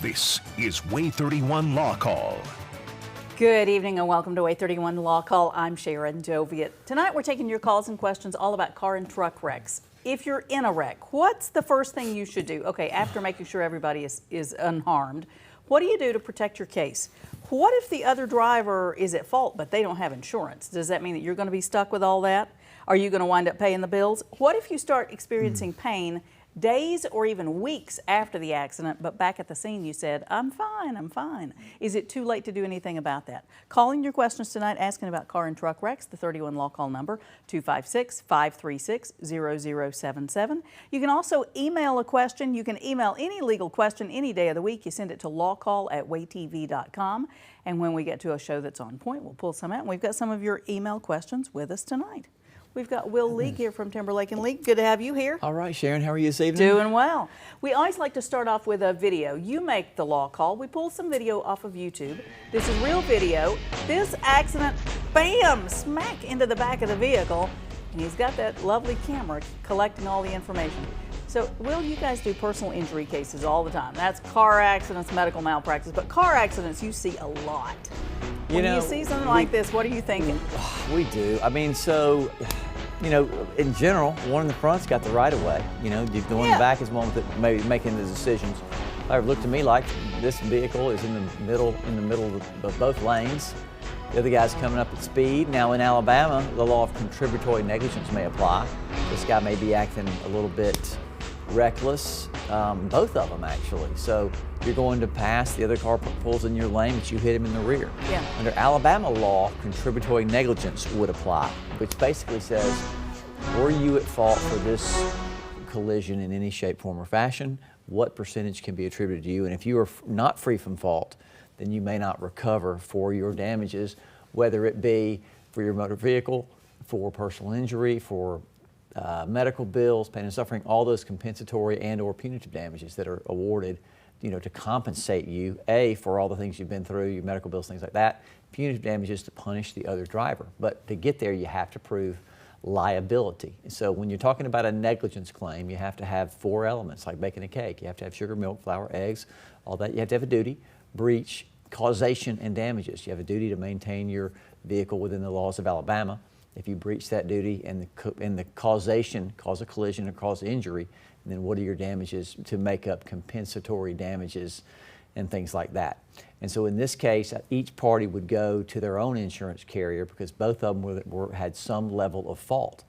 This is WAAY 31 Law Call. Good evening and welcome to WAAY 31 Law Call. I'm Sharon Doviet. Tonight we're taking your calls and questions all about car and truck wrecks. If you're in a wreck, what's the first thing you should do? Okay, after making sure everybody is unharmed, what do you do to protect your case? What if the other driver is at fault but they don't have insurance? Does that mean that you're going to be stuck with all that? Are you going to wind up paying the bills? What if you start experiencing pain days or even weeks after the accident, but back at the scene you said, I'm fine, I'm fine. Is it too late to do anything about that? Calling your questions tonight, asking about car and truck wrecks, the 31 Law Call number, 256-536-0077. You can also email a question. You can email any legal question any day of the week. You send it to lawcall@waytv.com. And when we get to a show that's on point, we'll pull some out. And we've got some of your email questions with us tonight. We've got Will League here from Timberlake & League. Good to have you here. All right, Sharon, how are you this evening? Doing well. We always like to start off with a video. You make the law call. We pull some video off of YouTube. This is real video. This accident, bam, smack into the back of the vehicle. And he's got that lovely camera collecting all the information. So, Will, you guys do personal injury cases all the time. That's car accidents, medical malpractice, but car accidents you see a lot. When you see something like this, what are you thinking? We do. I mean, so, in general, one in the front's got the right of way. The one in the back is one that may be making the decisions. It looked to me like this vehicle is in the middle of both lanes. The other guy's coming up at speed. Now in Alabama, the law of contributory negligence may apply. This guy may be acting a little bit reckless, both of them actually. So you're going to pass, the other car pulls in your lane, but you hit him in the rear. Yeah. Under Alabama law, contributory negligence would apply, which basically says, were you at fault for this collision in any shape, form, or fashion? What percentage can be attributed to you? And if you are not free from fault, then you may not recover for your damages, whether it be for your motor vehicle, for personal injury, for medical bills, pain and suffering, all those compensatory and or punitive damages that are awarded, to compensate you, A, for all the things you've been through, your medical bills, things like that, punitive damages to punish the other driver. But to get there, you have to prove liability. So when you're talking about a negligence claim, you have to have 4 elements, like baking a cake. You have to have sugar, milk, flour, eggs, all that. You have to have a duty, breach, causation, and damages. You have a duty to maintain your vehicle within the laws of Alabama. If you breach that duty and the causation, cause a collision or cause injury, and then what are your damages to make up compensatory damages and things like that. And so in this case, each party would go to their own insurance carrier because both of them had some level of fault.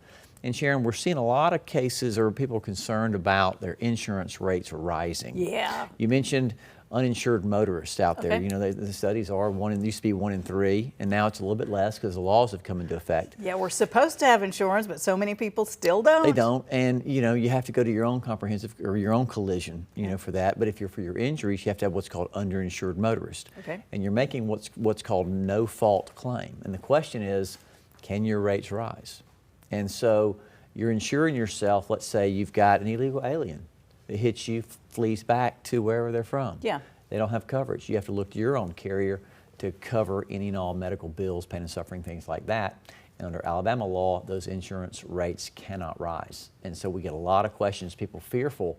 And Sharon, we're seeing a lot of cases or people concerned about their insurance rates rising. Yeah. You mentioned uninsured motorists out there. Okay. The studies are used to be 1 in 3, and now it's a little bit less because the laws have come into effect. Yeah, we're supposed to have insurance, but so many people still don't. They don't, and you have to go to your own comprehensive or your own collision, for that. But if you're for your injuries, you have to have what's called underinsured motorist. Okay. And you're making what's called no fault claim. And the question is, can your rates rise? And so you're insuring yourself. Let's say you've got an illegal alien that hits you, flees back to wherever they're from. Yeah. They don't have coverage. You have to look to your own carrier to cover any and all medical bills, pain and suffering, things like that. And under Alabama law, those insurance rates cannot rise. And so we get a lot of questions, people fearful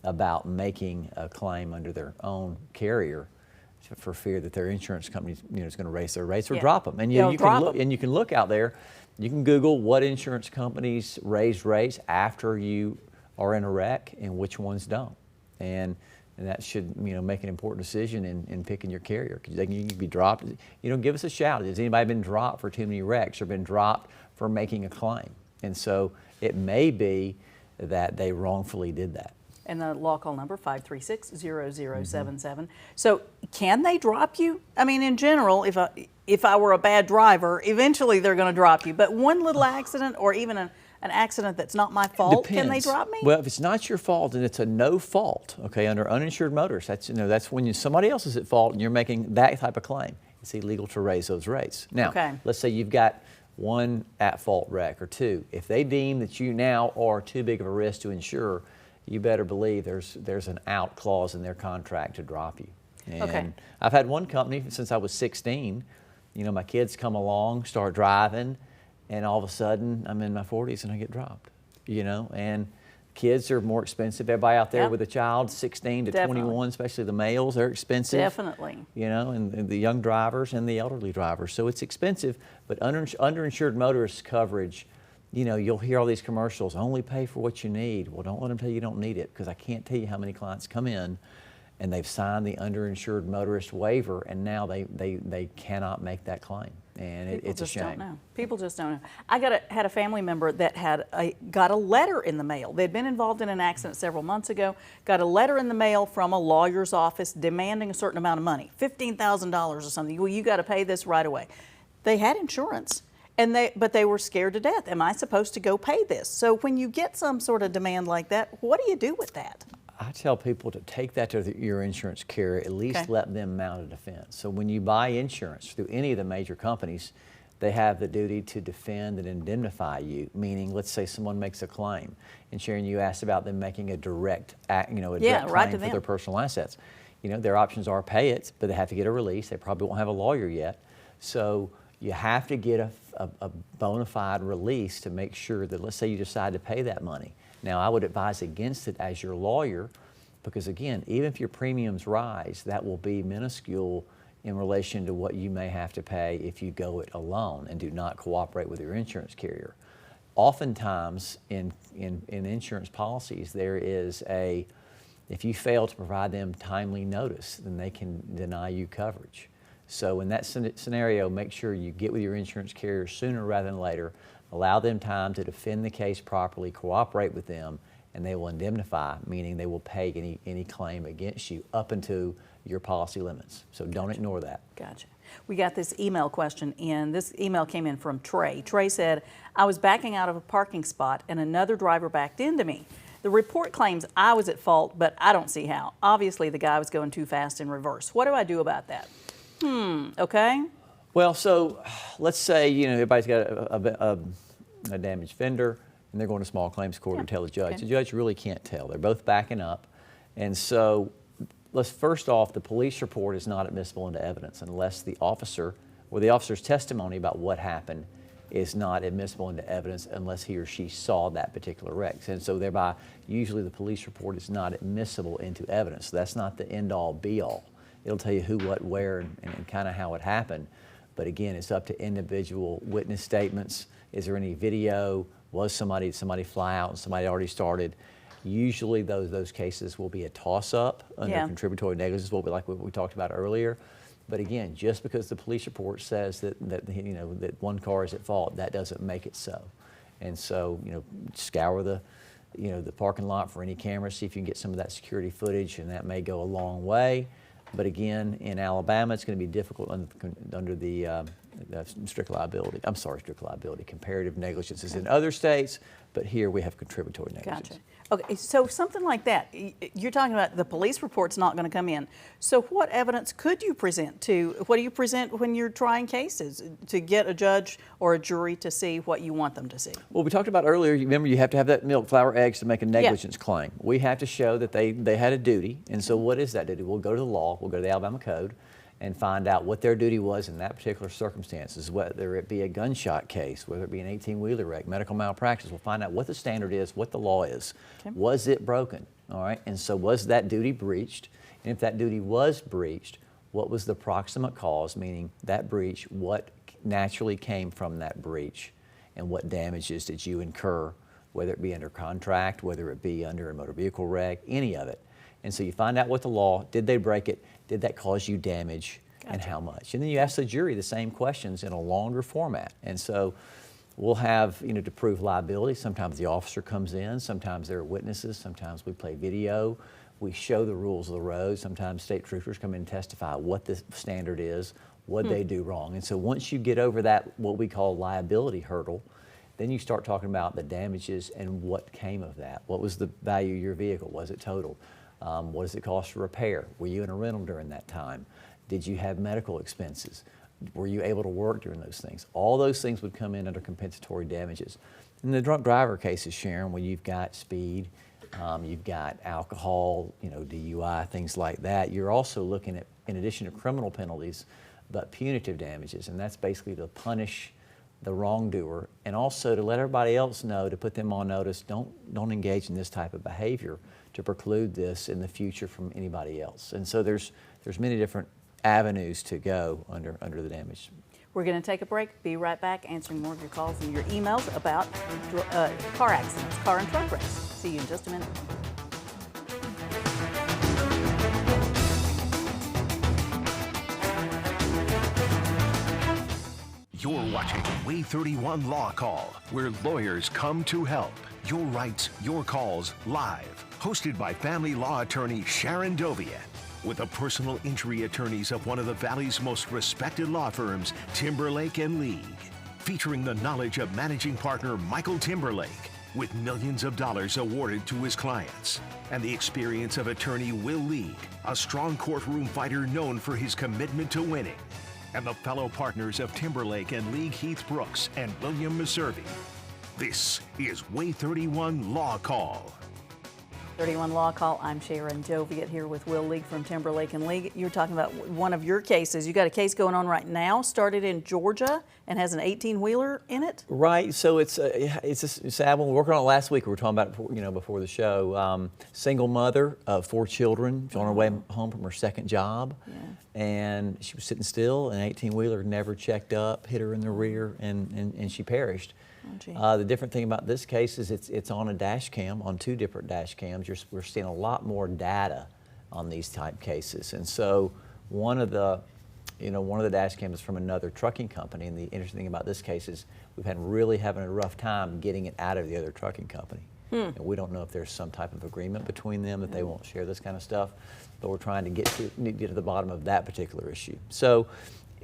about making a claim under their own carrier for fear that their insurance company is going to raise their rates or drop them. And you can look out there, you can Google what insurance companies raise rates after you are in a wreck and which ones don't. And that should make an important decision in picking your carrier, because you can be dropped. Give us a shout. Has anybody been dropped for too many wrecks or been dropped for making a claim? And so it may be that they wrongfully did that. And the law call number 536-0077. So can they drop you? I mean, in general, if I were a bad driver, eventually they're going to drop you. But one little accident or even an accident that's not my fault, Depends. Can they drop me? Well, if it's not your fault and it's a no fault, okay, under uninsured motorists, that's when somebody else is at fault and you're making that type of claim. It's illegal to raise those rates. Now, let's say you've got 1 at-fault wreck or 2. If they deem that you now are too big of a risk to insure, you better believe there's an out clause in their contract to drop you. And I've had one company since I was 16. My kids come along, start driving, and all of a sudden I'm in my 40s and I get dropped. And Kids are more expensive. Everybody out there Yep. with a child, 16 to Definitely. 21, especially the males, they're expensive. Definitely. You know, and the young drivers and the elderly drivers. So it's expensive, but underinsured motorist coverage, you know, you'll hear all these commercials, only pay for what you need. Well, don't let them tell you don't need it, because I can't tell you how many clients come in and they've signed the underinsured motorist waiver, and now they cannot make that claim. And it's a shame. People just don't know. People just don't know. I had a family member that got a letter in the mail. They'd been involved in an accident several months ago, got a letter in the mail from a lawyer's office demanding a certain amount of money, $15,000 or something. Well, you got to pay this right away. They had insurance, but they were scared to death. Am I supposed to go pay this? So when you get some sort of demand like that, what do you do with that? I tell people to take that to your insurance carrier, at least Okay. let them mount a defense. So when you buy insurance through any of the major companies, they have the duty to defend and indemnify you, meaning let's say someone makes a claim. And Sharon, you asked about them making a direct right claim to for them. their personal assets. You know, their options are pay it, but they have to get a release. They probably won't have a lawyer yet. So you have to get a bona fide release to make sure that, let's say you decide to pay that money. Now, I would advise against it as your lawyer, because again, even if your premiums rise, that will be minuscule in relation to what you may have to pay if you go it alone and do not cooperate with your insurance carrier. Oftentimes in insurance policies, there is if you fail to provide them timely notice, then they can deny you coverage. So in that scenario, make sure you get with your insurance carrier sooner rather than later. Allow them time to defend the case properly, cooperate with them, and they will indemnify, meaning they will pay any claim against you up into your policy limits. So don't ignore that. Gotcha. We got this email question in. This email came in from Trey. Trey said, I was backing out of a parking spot and another driver backed into me. The report claims I was at fault, but I don't see how. Obviously, the guy was going too fast in reverse. What do I do about that? Okay. Well, so let's say, you know, everybody's got a damaged fender and they're going to small claims court to tell the judge. Okay. The judge really can't tell. They're both backing up. And so let's first off, the police report is not admissible into evidence unless the officer or the officer's testimony about what happened is not admissible into evidence unless he or she saw that particular wreck. And so thereby, usually the police report is not admissible into evidence. So that's not the end-all, be-all. It'll tell you who, what, where, and kind of how it happened. But again, it's up to individual witness statements. Is there any video? Did somebody fly out and somebody already started? Usually those cases will be a toss-up under contributory negligence, will be like what we talked about earlier. But again, just because the police report says that one car is at fault, that doesn't make it so. And so, you know, scour the parking lot for any cameras, see if you can get some of that security footage, and that may go a long way. But again, in Alabama, it's going to be difficult under the strict liability. I'm sorry, strict liability. Comparative negligence is in other states, but here we have contributory negligence. Gotcha. Okay, so something like that, you're talking about the police report's not going to come in. So what evidence could you present what do you present when you're trying cases to get a judge or a jury to see what you want them to see? Well, we talked about earlier, remember you have to have that milk, flour, eggs to make a negligence claim. We have to show that they had a duty, and so what is that duty? We'll go to the law, we'll go to the Alabama Code, and find out what their duty was in that particular circumstances, whether it be a gunshot case, whether it be an 18-wheeler wreck, medical malpractice. We'll find out what the standard is, what the law is. Okay. Was it broken? All right, and so was that duty breached? And if that duty was breached, what was the proximate cause, meaning that breach, what naturally came from that breach, and what damages did you incur, whether it be under contract, whether it be under a motor vehicle wreck, any of it. And so you find out what the law, did they break it, did that cause you damage, and how much? And then you ask the jury the same questions in a longer format. And so we'll have, to prove liability, sometimes the officer comes in, sometimes there are witnesses, sometimes we play video, we show the rules of the road, sometimes state troopers come in and testify what the standard is, what they do wrong. And so once you get over that, what we call liability hurdle, then you start talking about the damages and what came of that. What was the value of your vehicle? Was it totaled? What does it cost to repair? Were you in a rental during that time? Did you have medical expenses? Were you able to work during those things? All those things would come in under compensatory damages. In the drunk driver cases, Sharon, where you've got speed, you've got alcohol, DUI, things like that, you're also looking at, in addition to criminal penalties, but punitive damages, and that's basically to punish the wrongdoer, and also to let everybody else know, to put them on notice, don't engage in this type of behavior, to preclude this in the future from anybody else. And so there's many different avenues to go under the damage. We're going to take a break. Be right back, answering more of your calls and your emails about car accidents, car and truck wrecks. See you in just a minute. You're watching WAAY 31 Law Call, where lawyers come to help. Your rights, your calls, live. Hosted by family law attorney Sharon Doviet. With the personal injury attorneys of one of the Valley's most respected law firms, Timberlake and League. Featuring the knowledge of managing partner Michael Timberlake, with millions of dollars awarded to his clients. And the experience of attorney Will League, a strong courtroom fighter known for his commitment to winning. And the fellow partners of Timberlake and League Heath Brooks and William Meservey. This is WAAY 31 Law Call. 31 Law Call. I'm Sharon Doviet here with Will League from Timberlake and League. You're talking about one of your cases. You got a case going on right now, started in Georgia and has an 18-wheeler in it? Right. So it's a sad one. We were working on it last week. We were talking about it before the show. Single mother of 4 children. She's on her way home from her second job. Yeah. And she was sitting still. An 18-wheeler never checked up, hit her in the rear, and she perished. The different thing about this case is it's on a dash cam, on 2 different dash cams. We're seeing a lot more data on these type cases, and so one of the dash cams is from another trucking company. And the interesting thing about this case is we've had really having a rough time getting it out of the other trucking company, and we don't know if there's some type of agreement between them that they won't share this kind of stuff. But we're trying to get to the bottom of that particular issue. So.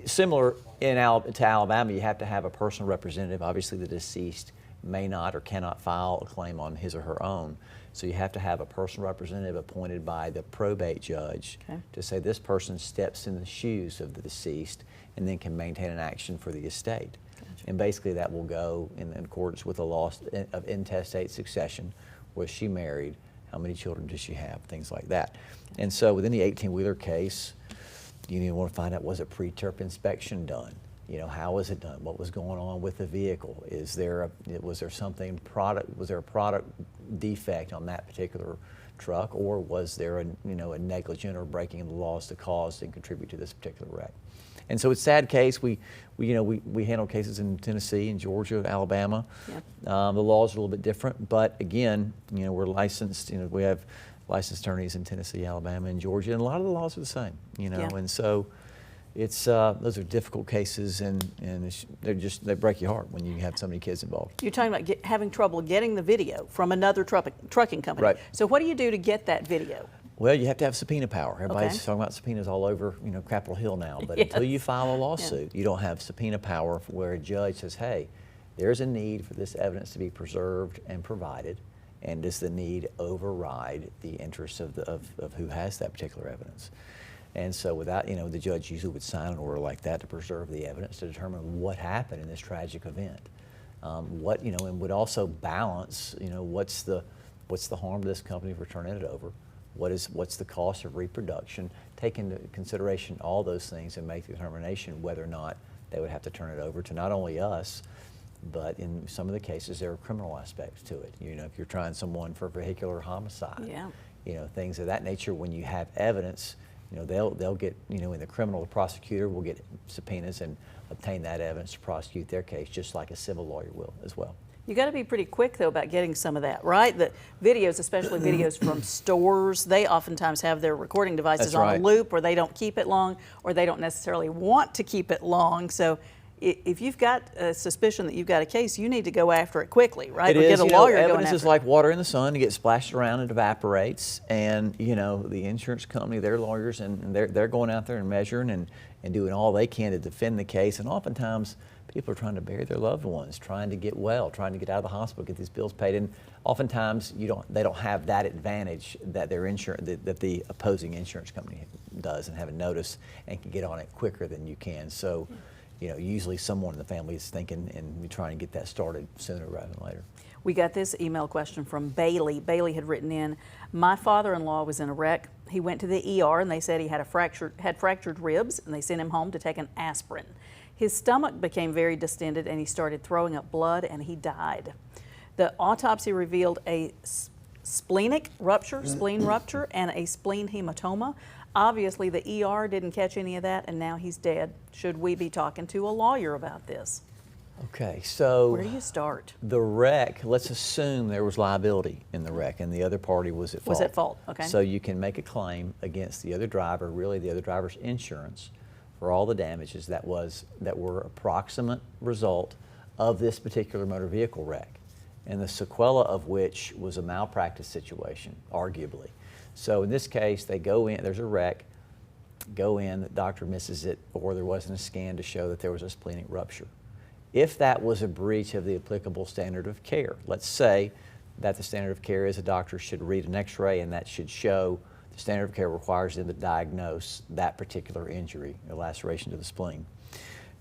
Similar to Alabama, you have to have a personal representative. Obviously, the deceased may not or cannot file a claim on his or her own. So you have to have a personal representative appointed by the probate judge to say this person steps in the shoes of the deceased and then can maintain an action for the estate. Gotcha. And basically that will go in accordance with the law of intestate succession. Was she married? How many children does she have? Things like that. And so within the 18-wheeler case, you want to find out, was a pre-terp inspection done? How was it done? What was going on with the vehicle? Was there a product defect on that particular truck, or was there a negligent or breaking of the laws to cause and contribute to this particular wreck? And so it's a sad case. We handle cases in Tennessee and Georgia, Alabama. Yep. The laws are a little bit different, but again, we're licensed. We have licensed attorneys in Tennessee, Alabama, and Georgia, and a lot of the laws are the same, and so it's those are difficult cases, and they break your heart when you have so many kids involved. You're talking about having trouble getting the video from another trucking company. Right. So what do you do to get that video? Well, you have to have subpoena power. Everybody's talking about subpoenas all over, Capitol Hill now, but until you file a lawsuit, you don't have subpoena power where a judge says, hey, there's a need for this evidence to be preserved and provided. And does the need override the interests of who has that particular evidence? And so without, the judge usually would sign an order like that to preserve the evidence to determine what happened in this tragic event. And would also balance, what's the harm to this company for turning it over? What's the cost of reproduction? Take into consideration all those things and make the determination whether or not they would have to turn it over to not only us, but in some of the cases, there are criminal aspects to it. If you're trying someone for vehicular homicide, things of that nature. When you have evidence, they'll get, in the criminal, the prosecutor will get subpoenas and obtain that evidence to prosecute their case, just like a civil lawyer will as well. You got to be pretty quick, though, about getting some of that, right? The videos, especially videos from stores, they oftentimes have their recording devices on a loop, or they don't keep it long, or they don't necessarily want to keep it long. So if you've got a suspicion that you've got a case, you need to go after it quickly, right? It is. Get a lawyer going after it. Evidence is like water in the sun. It gets splashed around and evaporates. And, the insurance company, their lawyers, and they're going out there and measuring and doing all they can to defend the case. And oftentimes, people are trying to bury their loved ones, trying to get well, trying to get out of the hospital, get these bills paid. And oftentimes, they don't have that advantage that that the opposing insurance company does, and have a notice and can get on it quicker than you can. So. Usually someone in the family is thinking and we try and get that started sooner rather than later. We got this email question from Bailey. Bailey had written in, my father-in-law was in a wreck. He went to the ER and they said he had fractured ribs, and they sent him home to take an aspirin. His stomach became very distended and he started throwing up blood and he died. The autopsy revealed a splenic rupture, spleen rupture, and a spleen hematoma. Obviously, the ER didn't catch any of that, and now he's dead. Should we be talking to a lawyer about this? Okay, so Where do you start? the wreck, let's assume there was liability in the wreck and the other party was at fault. Was at fault, okay. So you can make a claim against the other driver, really the other driver's insurance, for all the damages that were approximate result of this particular motor vehicle wreck, and the sequela of which was a malpractice situation, arguably. So in this case, they go in, there's a wreck, go in, the doctor misses it, or there wasn't a scan to show that there was a splenic rupture. If that was a breach of the applicable standard of care, let's say that the standard of care is a doctor should read an x-ray and that should show the standard of care requires them to diagnose that particular injury, a laceration to the spleen.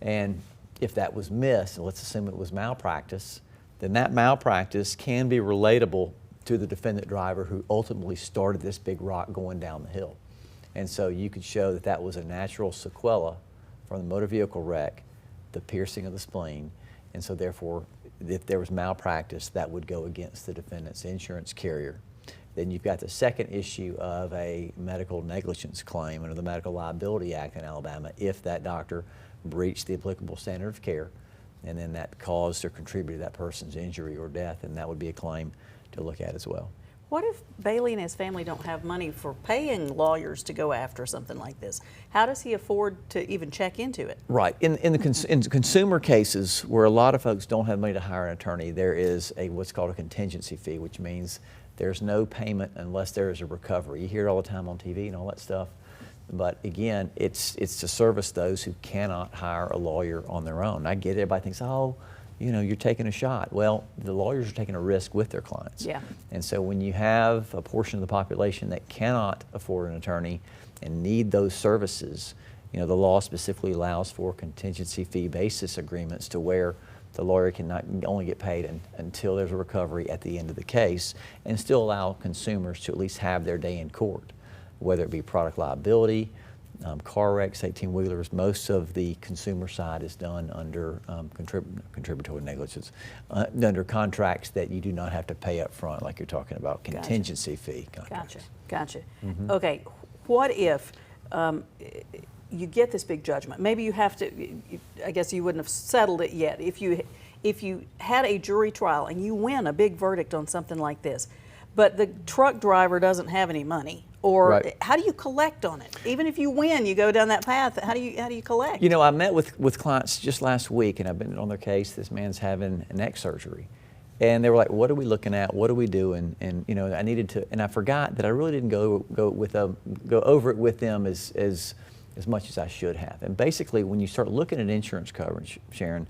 And if that was missed, and let's assume it was malpractice, then that malpractice can be relatable to the defendant driver who ultimately started this big rock going down the hill. And so you could show that that was a natural sequela from the motor vehicle wreck, the piercing of the spleen, and so therefore if there was malpractice, that would go against the defendant's insurance carrier. Then you've got the second issue of a medical negligence claim under the Medical Liability Act in Alabama if that doctor breached the applicable standard of care and then that caused or contributed to that person's injury or death, and that would be a claim to look at as well. What if Bailey and his family don't have money for paying lawyers to go after something like this? How does he afford to even check into it? Right. In consumer cases where a lot of folks don't have money to hire an attorney, there is what's called a contingency fee, which means there's no payment unless there is a recovery. You hear it all the time on TV and all that stuff. But again, it's to service those who cannot hire a lawyer on their own. I get it. Everybody thinks, oh, you know, you're taking a shot. Well, the lawyers are taking a risk with their clients. Yeah. And so when you have a portion of the population that cannot afford an attorney and need those services, you know, the law specifically allows for contingency fee basis agreements to where the lawyer can not only get paid until there's a recovery at the end of the case and still allow consumers to at least have their day in court, whether it be product liability, car wrecks, 18-wheelers. Most of the consumer side is done under contributory negligence, under contracts that you do not have to pay up front, like you're talking about, contingency fee contracts. Gotcha. Okay, what if you get this big judgment? Maybe you have to, I guess you wouldn't have settled it yet. If you had a jury trial and you win a big verdict on something like this, but the truck driver doesn't have any money, or right. How do you collect on it? Even if you win, you go down that path, how do you collect? You know, I met with clients just last week, and I've been on their case. This man's having a neck surgery. And they were like, what are we looking at? What are we doing? And you know, I needed to, and I forgot that I really didn't go over it with them as much as I should have. And basically, when you start looking at insurance coverage, Sharon,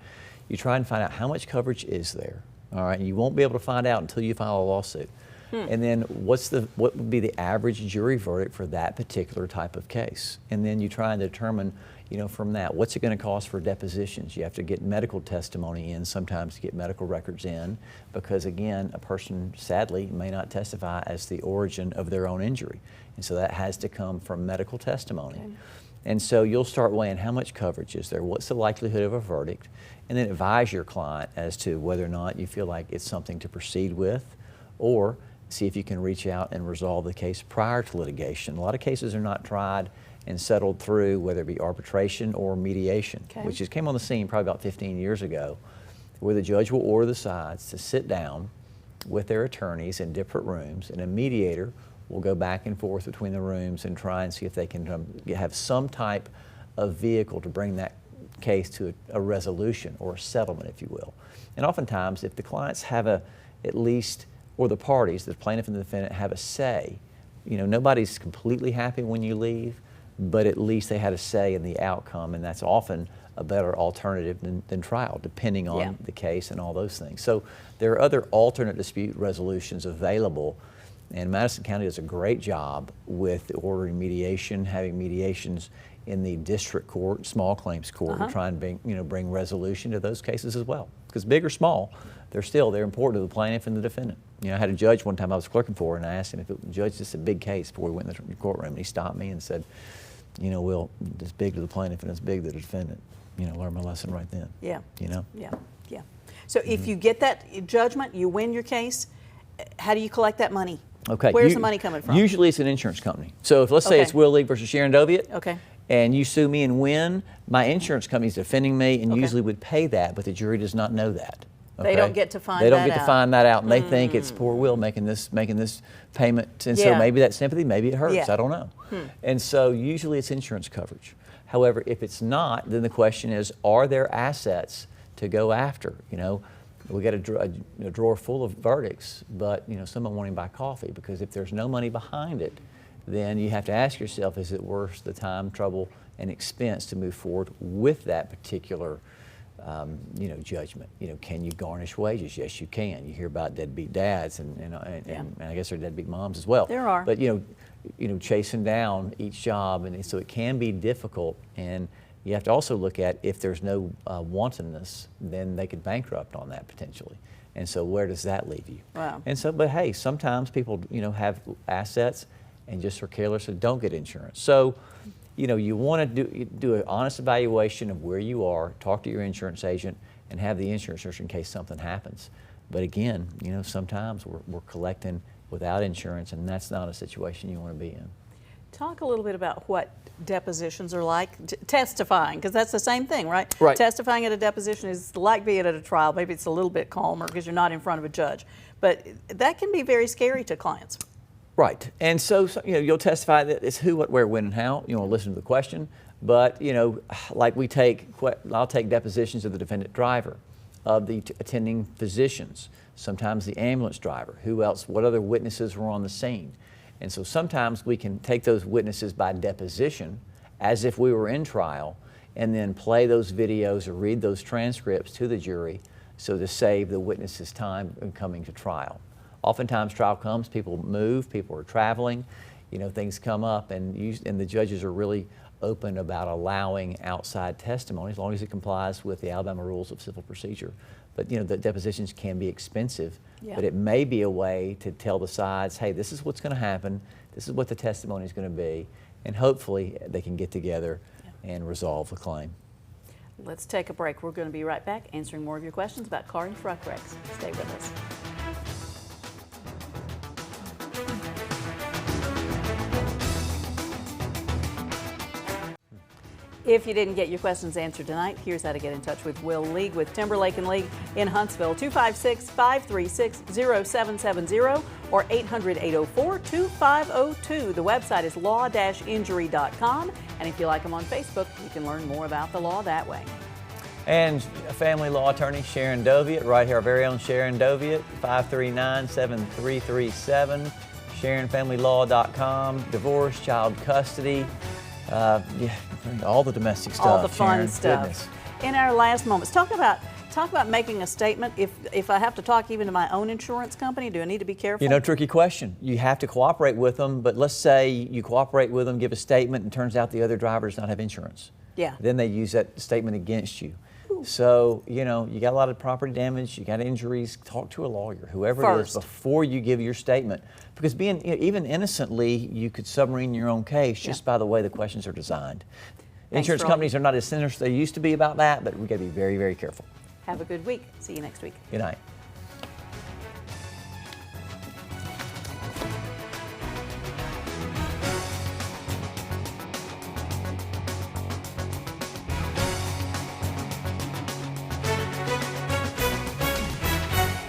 you try and find out how much coverage is there. All right, and you won't be able to find out until you file a lawsuit. And then what would be the average jury verdict for that particular type of case? And then you try and determine, you know, from that, what's it going to cost for depositions? You have to get medical testimony in sometimes to get medical records in, because again, a person sadly may not testify as the origin of their own injury. And so that has to come from medical testimony. Okay. And so you'll start weighing how much coverage is there, what's the likelihood of a verdict, and then advise your client as to whether or not you feel like it's something to proceed with, or see if you can reach out and resolve the case prior to litigation. A lot of cases are not tried and settled through, whether it be arbitration or mediation, which just came on the scene probably about 15 years ago, where the judge will order the sides to sit down with their attorneys in different rooms, and a mediator will go back and forth between the rooms and try and see if they can have some type of vehicle to bring that case to a resolution or a settlement, if you will. And oftentimes, if the clients have at least, or the parties, the plaintiff and the defendant, have a say, you know, nobody's completely happy when you leave, but at least they had a say in the outcome, and that's often a better alternative than trial, depending on the case and all those things. So there are other alternate dispute resolutions available, and Madison County does a great job with ordering mediation, having mediations in the district court, small claims court, and try and bring resolution to those cases as well. Because big or small, they're important to the plaintiff and the defendant. You know, I had a judge one time I was clerking for, and I asked him if judge, this is a big case before we went in the courtroom, and he stopped me and said, you know, Will, it's big to the plaintiff and it's big to the defendant. learn my lesson right then. Yeah. Yeah. Yeah. So if you get that judgment, you win your case, how do you collect that money? Okay. Where's the money coming from? Usually it's an insurance company. So if let's say it's Will League versus Sharon Doviet. Okay. And you sue me and win, my insurance company is defending me and Okay. usually would pay that, but the jury does not know that. They don't get to find that out. They don't get to find that out, and they think it's poor Will making this payment, and so maybe that's sympathy, maybe it hurts. I don't know. And so usually it's insurance coverage. However, if it's not, then the question is, are there assets to go after? We got a drawer full of verdicts, but someone wanting to buy coffee, because if there's no money behind it, then you have to ask yourself, is it worth the time, trouble, and expense to move forward with that particular judgment? Can you garnish wages? Yes, you can. You hear about deadbeat dads, and I guess there are deadbeat moms as well. There are. But chasing down each job, and so it can be difficult. And you have to also look at, if there's no wantonness, then they could bankrupt on that potentially. And so where does that leave you? Wow. And so, but hey, sometimes people have assets and just are careless and don't get insurance. So, you want to do an honest evaluation of where you are, talk to your insurance agent, and have the insurance in case something happens. But again, sometimes we're collecting without insurance, and that's not a situation you want to be in. Talk a little bit about what depositions are like, testifying, because that's the same thing, right? Right. Testifying at a deposition is like being at a trial. Maybe it's a little bit calmer because you're not in front of a judge, but that can be very scary to clients. Right, and so you'll testify that it's who, what, where, when, and how. You want to listen to the question, but like I'll take depositions of the defendant driver, of the attending physicians, sometimes the ambulance driver, who else, what other witnesses were on the scene. And so sometimes we can take those witnesses by deposition as if we were in trial, and then play those videos or read those transcripts to the jury, so to save the witnesses time in coming to trial. Oftentimes trial comes, people move, people are traveling, things come up, and the judges are really open about allowing outside testimony as long as it complies with the Alabama Rules of Civil Procedure. But the depositions can be expensive, but it may be a way to tell the sides, hey, this is what's going to happen, this is what the testimony is going to be, and hopefully they can get together and resolve the claim. Let's take a break. We're going to be right back answering more of your questions about car and truck wrecks. Stay with us. If you didn't get your questions answered tonight, here's how to get in touch with Will League with Timberlake and League in Huntsville, 256-536-0770 or 800-804-2502. The website is law-injury.com, and if you like them on Facebook, you can learn more about the law that way. And family law attorney Sharon Doviet, right here, our very own Sharon Doviet, 539-7337, SharonFamilyLaw.com, divorce, child custody, all the domestic stuff. All the fun Sharon, stuff. Goodness. In our last moments, talk about making a statement. If I have to talk even to my own insurance company, do I need to be careful? Tricky question. You have to cooperate with them, but let's say you cooperate with them, give a statement, and turns out the other driver does not have insurance. Yeah. Then they use that statement against you. Ooh. So, you got a lot of property damage, you got injuries, talk to a lawyer, whoever it is, before you give your statement. Because even innocently, you could submarine your own case just by the way the questions are designed. Insurance companies are not as sinister as they used to be about that, but we got to be very, very careful. Have a good week. See you next week. Good night.